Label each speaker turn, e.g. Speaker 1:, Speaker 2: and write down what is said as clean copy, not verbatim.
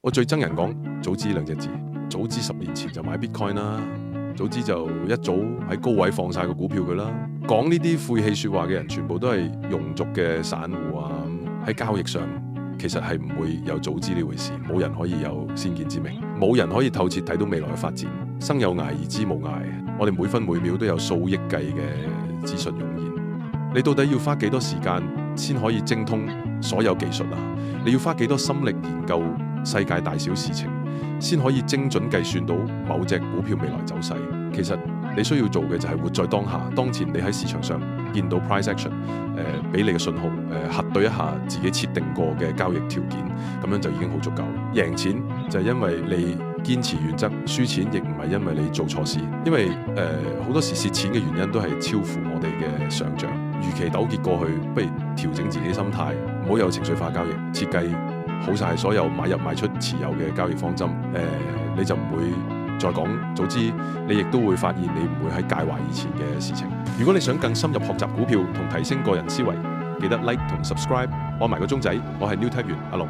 Speaker 1: 我最憎人講早知兩隻字，早知10年前就買 Bitcoin 啦，早知就一早喺高位放晒個股票佢啦。講呢啲晦氣說話嘅人，全部都係庸俗嘅散戶啊！喺交易上，其實係唔會有早知呢回事，冇人可以有先見之明，冇人可以透徹睇到未來嘅發展。生有涯而知無涯，我哋每分每秒都有數億計嘅資訊湧現。你到底要花幾多時間先可以精通所有技術啊？你要花幾多心力研究世界大小事情，先可以精準計算到某隻股票未來走勢？其實你需要做嘅就係活在當下，當前你喺市場上見到 price action，俾你嘅信號，核對一下自己設定過嘅交易條件，咁樣就已經好足夠。贏錢就係因為你堅持原則，輸錢亦唔係因為你做錯事，因為好多時蝕錢嘅原因都係超乎我哋嘅想像。與其糾結過去，不如調整自己心態，唔好有情緒化交易，設計好晒所有買入賣出持有嘅交易方針，你就唔會再講早知，你亦都會發現你唔會喺介懷以前嘅事情。如果你想更深入學習股票同提升個人思維，記得 like 同 subscribe， 按埋個鐘仔。我係 New Type 員阿龍。